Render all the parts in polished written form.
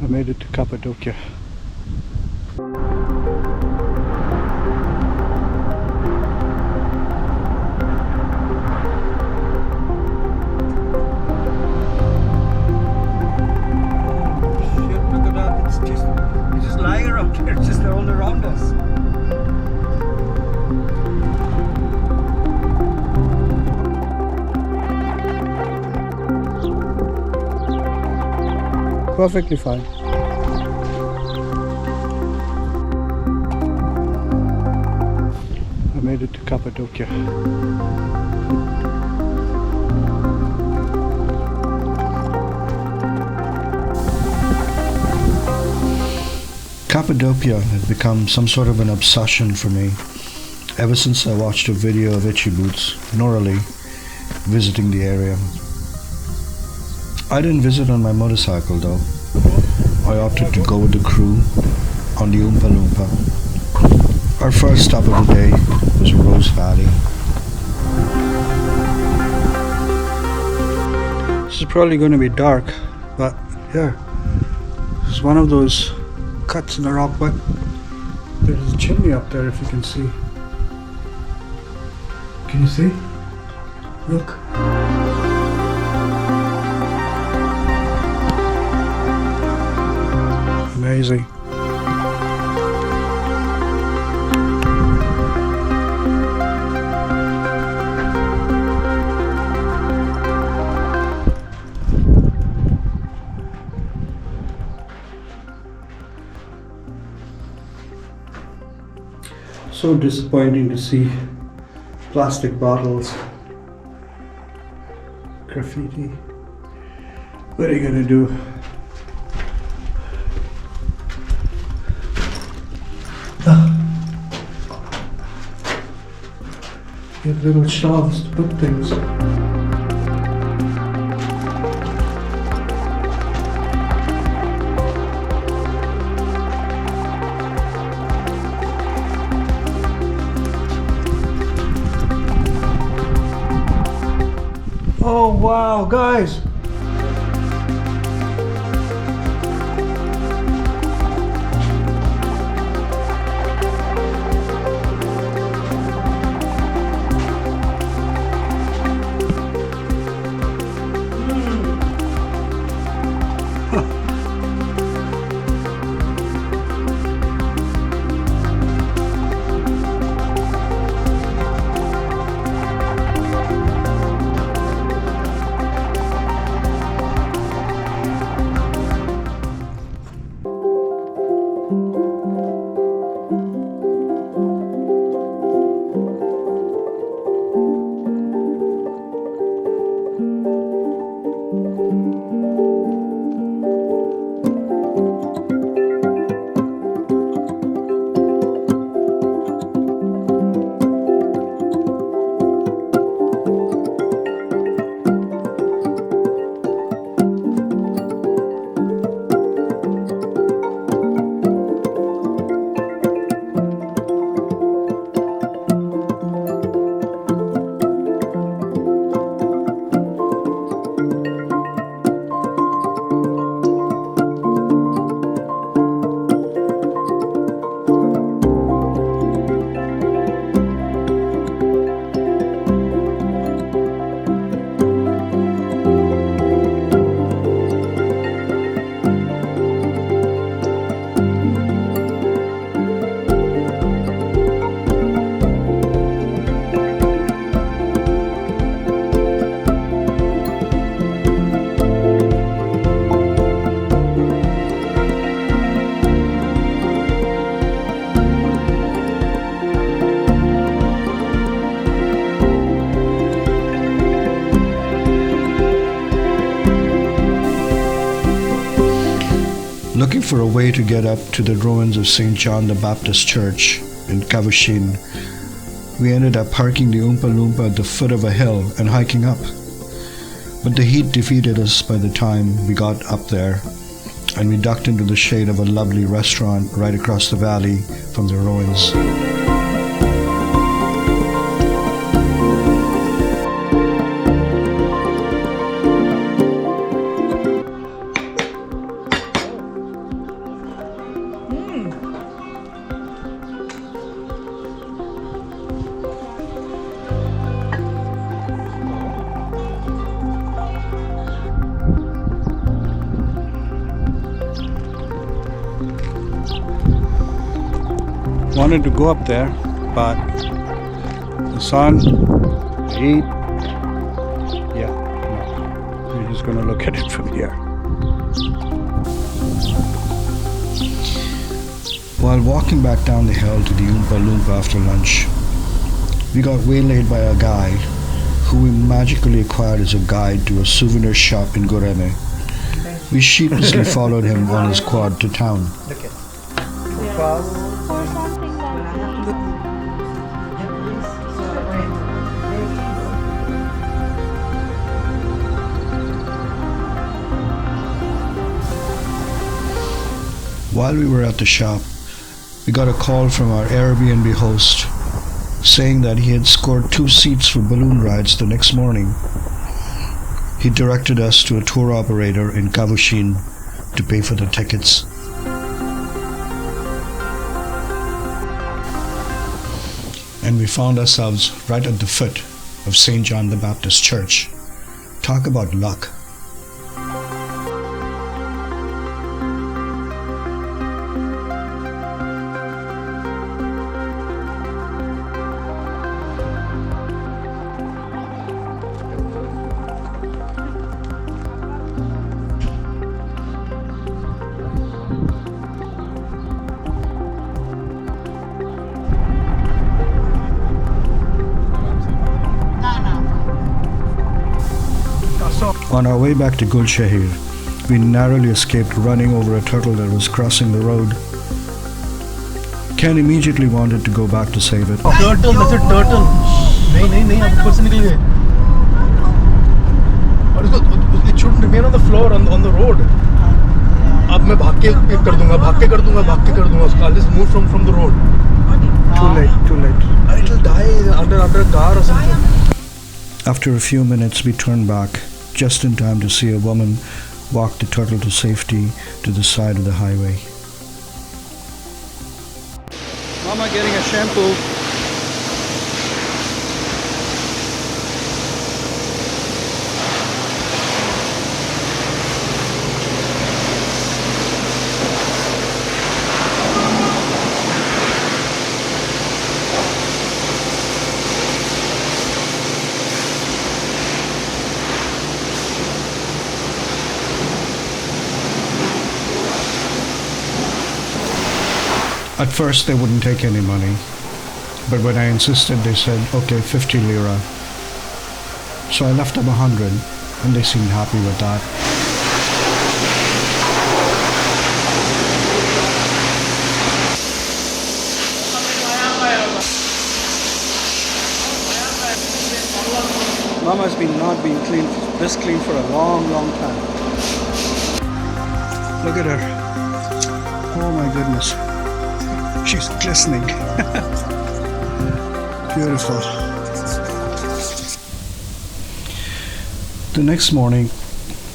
I made it to Cappadocia. It's just lying around here, it's just all around us. Perfectly fine. I made it to Cappadocia. Cappadocia has become some sort of an obsession for me ever since I watched a video of Itchy Boots, Norali, visiting the area. I didn't visit on my motorcycle though. I opted to go with the crew on the Oompa Loompa. Our first stop of the day was Rose Valley. This is probably going to be dark, but yeah, it's one of those cuts in the rock, but there's a chimney up there if you can see. Can you see? Look. Amazing. So disappointing to see plastic bottles, graffiti. What are you gonna do? You have little shelves to put things. Oh wow, guys! Looking for a way to get up to the ruins of St. John the Baptist Church in Cappadocia, we ended up parking the Oompa Loompa at the foot of a hill and hiking up. But the heat defeated us by the time we got up there, and we ducked into the shade of a lovely restaurant right across the valley from the ruins. Wanted to go up there, but the sun, the heat, yeah, no. We're just gonna look at it from here. While walking back down the hill to the Oompa Loompa after lunch, we got waylaid by a guy who we magically acquired as a guide to a souvenir shop in Goreme. We sheepishly followed him on his quad to town. While we were at the shop, we got a call from our Airbnb host saying that he had scored 2 seats for balloon rides the next morning. He directed us to a tour operator in Cappadocia to pay for the tickets. And we found ourselves right at the foot of St. John the Baptist Church. Talk about luck. On our way back to Gulshahir, we narrowly escaped running over a turtle that was crossing the road. Ken immediately wanted to go back to save it. Turtle, that's a turtle. नहीं, आप ऊपर से निकल गए. और इसको it shouldn't remain on the floor on the road. अब मैं भाग के कर दूंगा उसको. I'll just move from the road. Too late. It'll die under a car or something. After a few minutes, we turned back, just in time to see a woman walk the turtle to safety to the side of the highway. Mama getting a shampoo. At first they wouldn't take any money, but when I insisted they said, okay, 50 lira. So I left them 100 and they seemed happy with that. Mama's not been clean, this clean for a long time. Look at her. Oh my goodness. She's glistening. Beautiful. The next morning,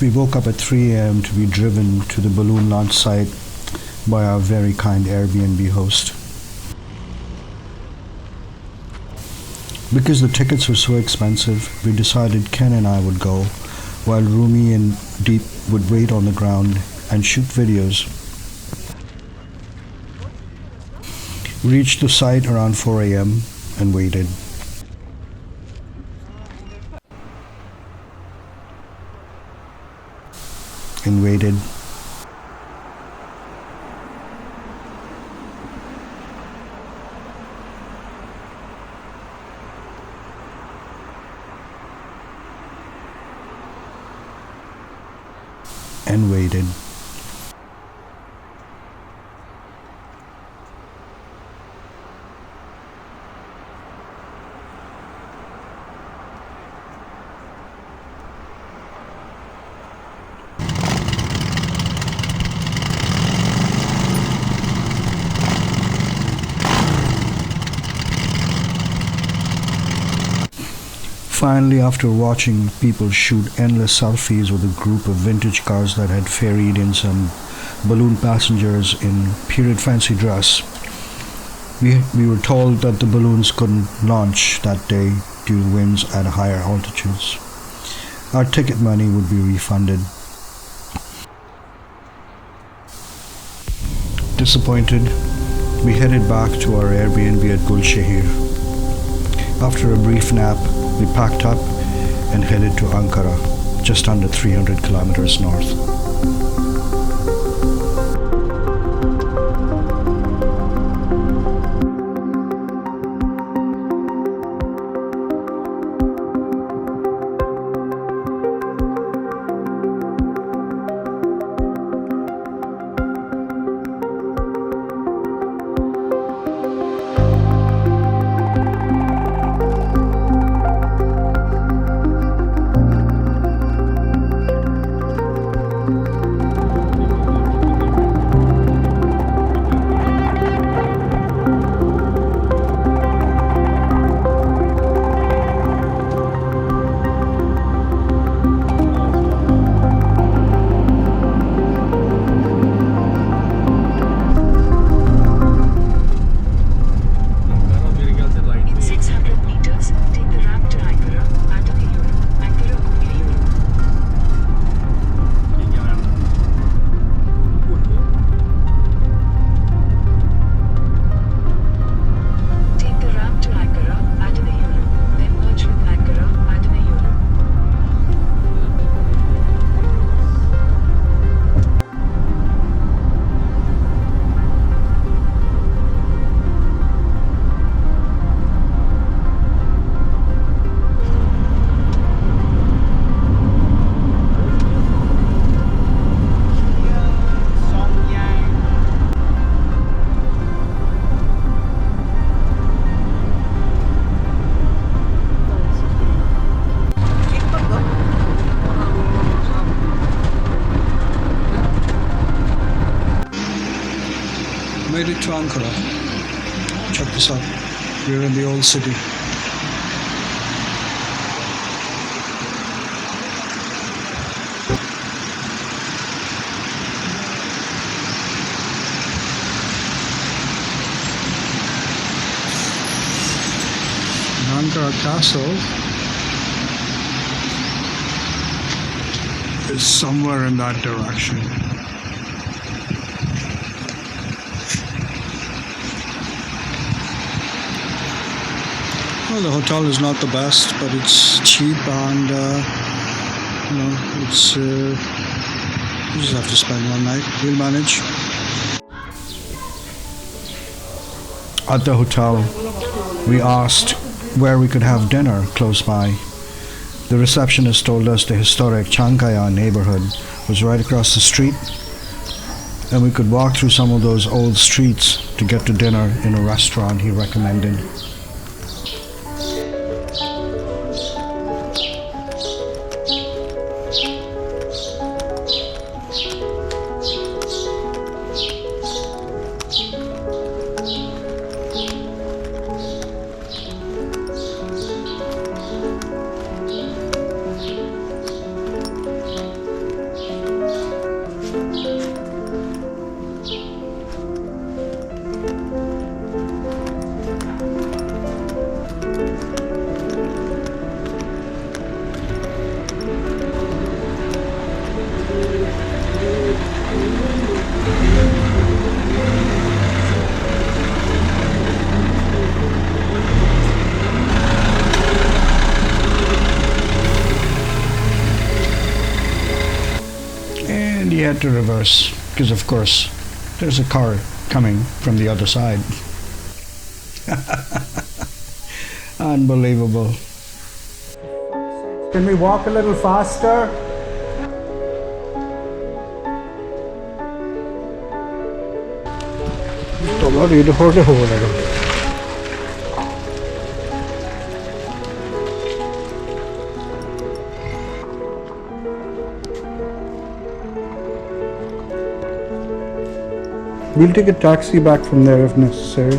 we woke up at 3 a.m. to be driven to the balloon launch site by our very kind Airbnb host. Because the tickets were so expensive, we decided Ken and I would go, while Rumi and Deep would wait on the ground and shoot videos. We reached the site around 4 a.m. and waited. And waited. And waited. Finally, after watching people shoot endless selfies with a group of vintage cars that had ferried in some balloon passengers in period fancy dress, we were told that the balloons couldn't launch that day due to winds at higher altitudes. Our ticket money would be refunded. Disappointed, we headed back to our Airbnb at Gulshehir. After a brief nap, we packed up and headed to Ankara, just under 300 kilometers north. In 600 meters, take the ramp to Ankara, under the hewn, Ankara only hewn. Take the ramp to Ankara, under the hewn, then merge with Ankara, under the hewn. Made it to Ankara. Check this out. We're in the old city. Ankara Castle is somewhere in that direction. Well, the hotel is not the best, but it's cheap and it's you just have to spend one night. We'll manage. At the hotel, we asked where we could have dinner close by. The receptionist told us the historic Çankaya neighborhood was right across the street, and we could walk through some of those old streets to get to dinner in a restaurant he recommended. And he had to reverse because, of course, there's a car coming from the other side. Unbelievable. Can we walk a little faster? We'll take a taxi back from there if necessary.